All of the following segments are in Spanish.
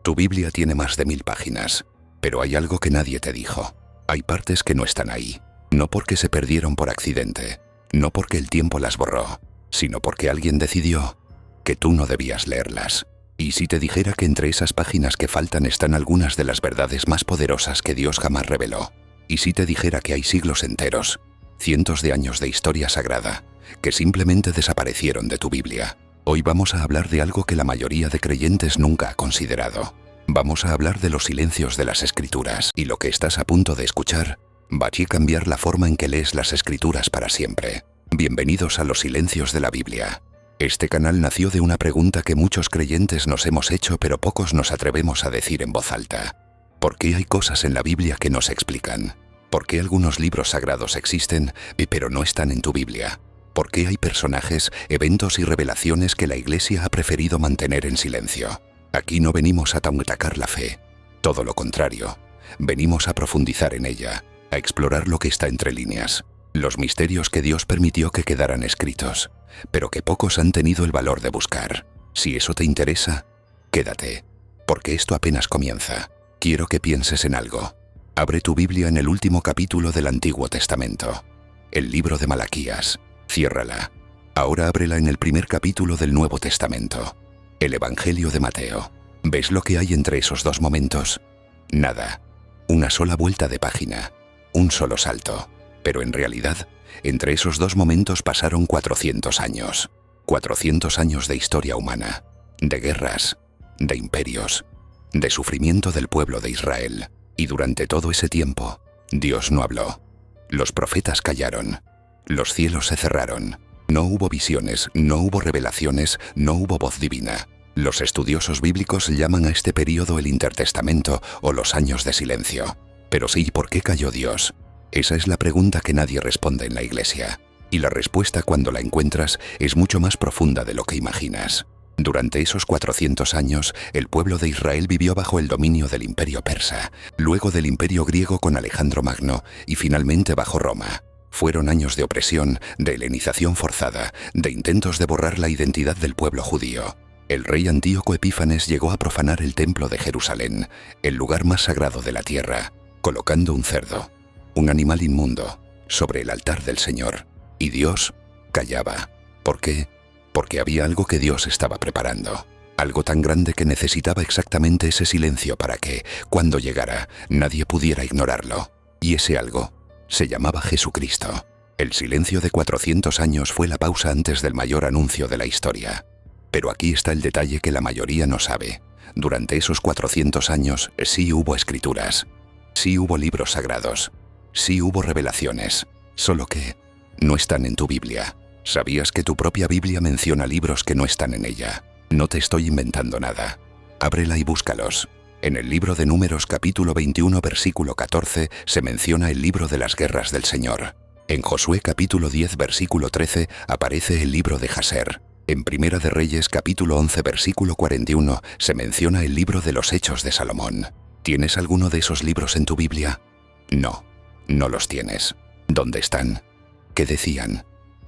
Tu Biblia tiene más de 1000 páginas, pero hay algo que nadie te dijo. Hay partes que no están ahí, no porque se perdieron por accidente, no porque el tiempo las borró, sino porque alguien decidió que tú no debías leerlas. Y si te dijera que entre esas páginas que faltan están algunas de las verdades más poderosas que Dios jamás reveló. Y si te dijera que hay siglos enteros, cientos de años de historia sagrada, que simplemente desaparecieron de tu Biblia. Hoy vamos a hablar de algo que la mayoría de creyentes nunca ha considerado. Vamos a hablar de los silencios de las Escrituras, y lo que estás a punto de escuchar va a cambiar la forma en que lees las Escrituras para siempre. Bienvenidos a los silencios de la Biblia. Este canal nació de una pregunta que muchos creyentes nos hemos hecho, pero pocos nos atrevemos a decir en voz alta. ¿Por qué hay cosas en la Biblia que no se explican? ¿Por qué algunos libros sagrados existen, pero no están en tu Biblia? ¿Por qué hay personajes, eventos y revelaciones que la Iglesia ha preferido mantener en silencio? Aquí no venimos a atacar la fe. Todo lo contrario. Venimos a profundizar en ella, a explorar lo que está entre líneas. Los misterios que Dios permitió que quedaran escritos, pero que pocos han tenido el valor de buscar. Si eso te interesa, quédate, porque esto apenas comienza. Quiero que pienses en algo. Abre tu Biblia en el último capítulo del Antiguo Testamento, el libro de Malaquías. Ciérrala. Ahora ábrela en el primer capítulo del Nuevo Testamento, el Evangelio de Mateo. ¿Ves lo que hay entre esos dos momentos? Nada. Una sola vuelta de página. Un solo salto. Pero en realidad, entre esos dos momentos pasaron 400 años. 400 años de historia humana, de guerras, de imperios, de sufrimiento del pueblo de Israel. Y durante todo ese tiempo, Dios no habló. Los profetas callaron. Los cielos se cerraron. No hubo visiones, no hubo revelaciones, no hubo voz divina. Los estudiosos bíblicos llaman a este período el Intertestamento o los años de silencio. Pero sí, ¿por qué cayó Dios? Esa es la pregunta que nadie responde en la Iglesia. Y la respuesta, cuando la encuentras, es mucho más profunda de lo que imaginas. Durante esos 400 años, el pueblo de Israel vivió bajo el dominio del Imperio Persa, luego del Imperio Griego con Alejandro Magno y finalmente bajo Roma. Fueron años de opresión, de helenización forzada, de intentos de borrar la identidad del pueblo judío. El rey Antíoco Epífanes llegó a profanar el templo de Jerusalén, el lugar más sagrado de la tierra, colocando un cerdo, un animal inmundo, sobre el altar del Señor. Y Dios callaba. ¿Por qué? Porque había algo que Dios estaba preparando. Algo tan grande que necesitaba exactamente ese silencio para que, cuando llegara, nadie pudiera ignorarlo. Y ese algo se llamaba Jesucristo. El silencio de 400 años fue la pausa antes del mayor anuncio de la historia. Pero aquí está el detalle que la mayoría no sabe. Durante esos 400 años sí hubo escrituras, sí hubo libros sagrados, sí hubo revelaciones, solo que no están en tu Biblia. ¿Sabías que tu propia Biblia menciona libros que no están en ella? No te estoy inventando nada. Ábrela y búscalos. En el libro de Números capítulo 21 versículo 14 se menciona el libro de las guerras del Señor. En Josué capítulo 10 versículo 13 aparece el libro de Jaser. En Primera de Reyes capítulo 11 versículo 41 se menciona el libro de los Hechos de Salomón. ¿Tienes alguno de esos libros en tu Biblia? No, no los tienes. ¿Dónde están? ¿Qué decían?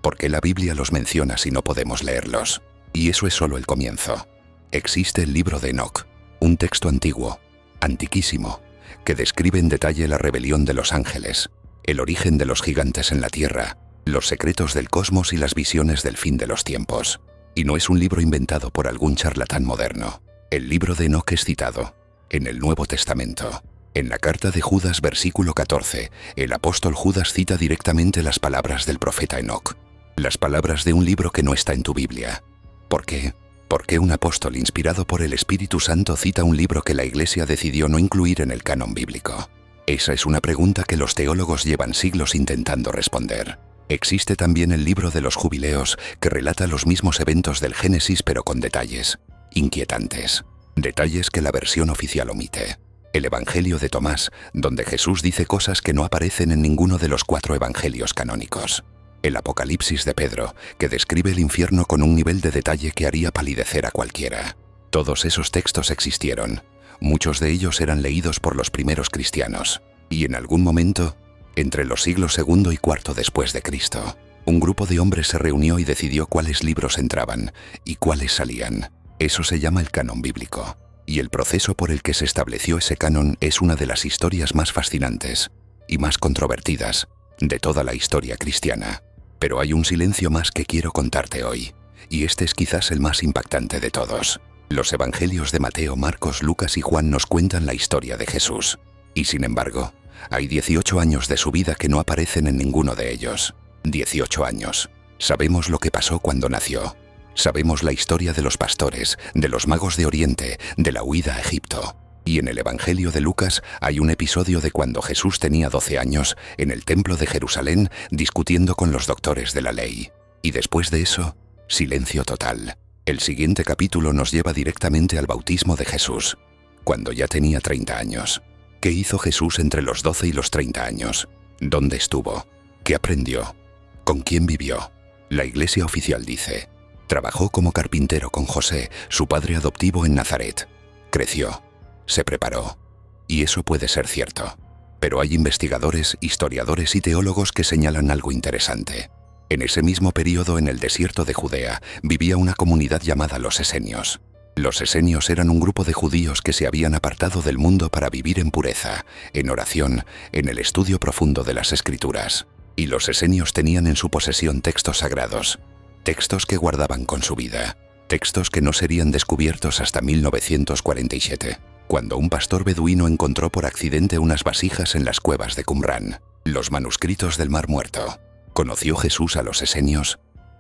¿Por qué la Biblia los menciona si no podemos leerlos? Y eso es solo el comienzo. Existe el libro de Enoc, un texto antiguo, antiquísimo, que describe en detalle la rebelión de los ángeles, el origen de los gigantes en la tierra, los secretos del cosmos y las visiones del fin de los tiempos. Y no es un libro inventado por algún charlatán moderno. El libro de Enoc es citado en el Nuevo Testamento. En la carta de Judas versículo 14, el apóstol Judas cita directamente las palabras del profeta Enoc. Las palabras de un libro que no está en tu Biblia. ¿Por qué? ¿Por qué un apóstol inspirado por el Espíritu Santo cita un libro que la Iglesia decidió no incluir en el canon bíblico? Esa es una pregunta que los teólogos llevan siglos intentando responder. Existe también el libro de los Jubileos, que relata los mismos eventos del Génesis pero con detalles inquietantes. Detalles que la versión oficial omite. El Evangelio de Tomás, donde Jesús dice cosas que no aparecen en ninguno de los 4 evangelios canónicos. El Apocalipsis de Pedro, que describe el infierno con un nivel de detalle que haría palidecer a cualquiera. Todos esos textos existieron. Muchos de ellos eran leídos por los primeros cristianos. Y en algún momento, entre los siglos II y IV después de Cristo, un grupo de hombres se reunió y decidió cuáles libros entraban y cuáles salían. Eso se llama el canon bíblico. Y el proceso por el que se estableció ese canon es una de las historias más fascinantes y más controvertidas de toda la historia cristiana. Pero hay un silencio más que quiero contarte hoy, y este es quizás el más impactante de todos. Los evangelios de Mateo, Marcos, Lucas y Juan nos cuentan la historia de Jesús. Y sin embargo, hay 18 años de su vida que no aparecen en ninguno de ellos. 18 años. Sabemos lo que pasó cuando nació. Sabemos la historia de los pastores, de los magos de Oriente, de la huida a Egipto. Y en el Evangelio de Lucas hay un episodio de cuando Jesús tenía 12 años en el templo de Jerusalén discutiendo con los doctores de la ley. Y después de eso, silencio total. El siguiente capítulo nos lleva directamente al bautismo de Jesús, cuando ya tenía 30 años. ¿Qué hizo Jesús entre los 12 y los 30 años? ¿Dónde estuvo? ¿Qué aprendió? ¿Con quién vivió? La Iglesia oficial dice: trabajó como carpintero con José, su padre adoptivo, en Nazaret. Creció, se preparó. Y eso puede ser cierto. Pero hay investigadores, historiadores y teólogos que señalan algo interesante. En ese mismo período, en el desierto de Judea, vivía una comunidad llamada los esenios. Los esenios eran un grupo de judíos que se habían apartado del mundo para vivir en pureza, en oración, en el estudio profundo de las Escrituras. Y los esenios tenían en su posesión textos sagrados, textos que guardaban con su vida, textos que no serían descubiertos hasta 1947, cuando un pastor beduino encontró por accidente unas vasijas en las cuevas de Qumrán, los manuscritos del Mar Muerto. ¿Conoció Jesús a los esenios?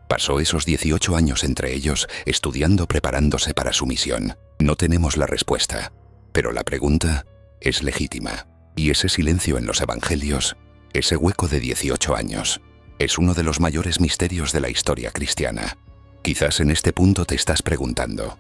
Pasó esos 18 años entre ellos, estudiando, preparándose para su misión. No tenemos la respuesta, pero la pregunta es legítima. Y ese silencio en los evangelios, ese hueco de 18 años, es uno de los mayores misterios de la historia cristiana. Quizás en este punto te estás preguntando,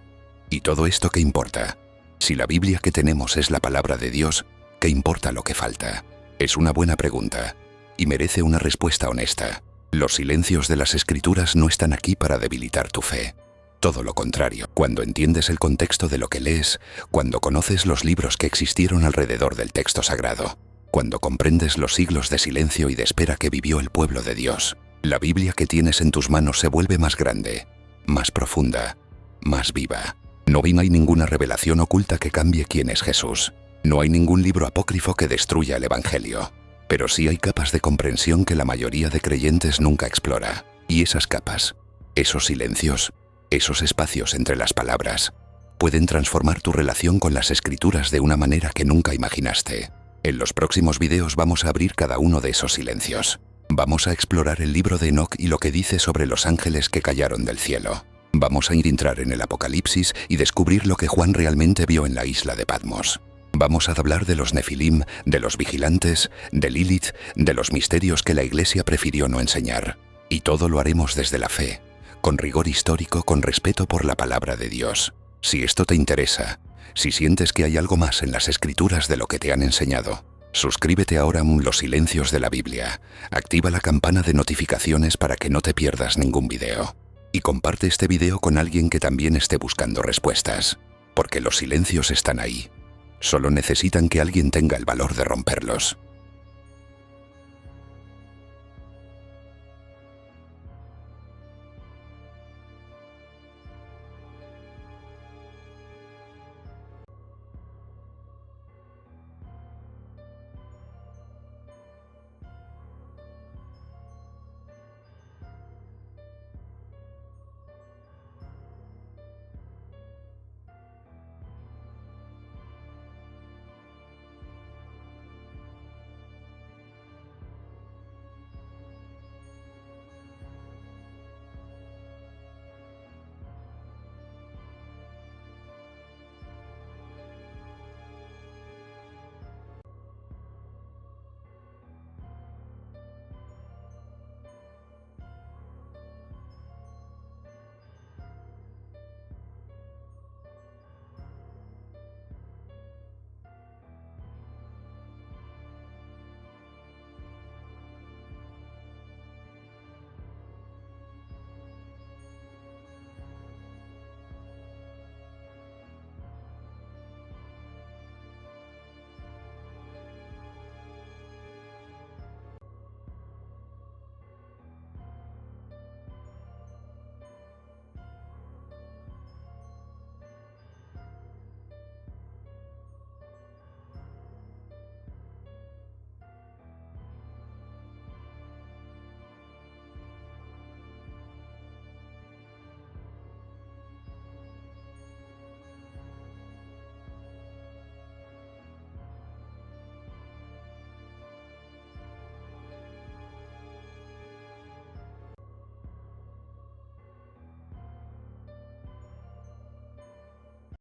¿y todo esto qué importa? Si la Biblia que tenemos es la palabra de Dios, ¿qué importa lo que falta? Es una buena pregunta, y merece una respuesta honesta. Los silencios de las Escrituras no están aquí para debilitar tu fe. Todo lo contrario, cuando entiendes el contexto de lo que lees, cuando conoces los libros que existieron alrededor del texto sagrado, cuando comprendes los siglos de silencio y de espera que vivió el pueblo de Dios, la Biblia que tienes en tus manos se vuelve más grande, más profunda, más viva. No hay ninguna revelación oculta que cambie quién es Jesús. No hay ningún libro apócrifo que destruya el Evangelio. Pero sí hay capas de comprensión que la mayoría de creyentes nunca explora. Y esas capas, esos silencios, esos espacios entre las palabras, pueden transformar tu relación con las Escrituras de una manera que nunca imaginaste. En los próximos videos vamos a abrir cada uno de esos silencios. Vamos a explorar el libro de Enoc y lo que dice sobre los ángeles que cayeron del cielo. Vamos a entrar en el Apocalipsis y descubrir lo que Juan realmente vio en la isla de Patmos. Vamos a hablar de los Nefilim, de los vigilantes, de Lilith, de los misterios que la Iglesia prefirió no enseñar. Y todo lo haremos desde la fe, con rigor histórico, con respeto por la palabra de Dios. Si esto te interesa, si sientes que hay algo más en las Escrituras de lo que te han enseñado, suscríbete ahora a Los Silencios de la Biblia, activa la campana de notificaciones para que no te pierdas ningún video. Y comparte este video con alguien que también esté buscando respuestas, porque los silencios están ahí. Solo necesitan que alguien tenga el valor de romperlos.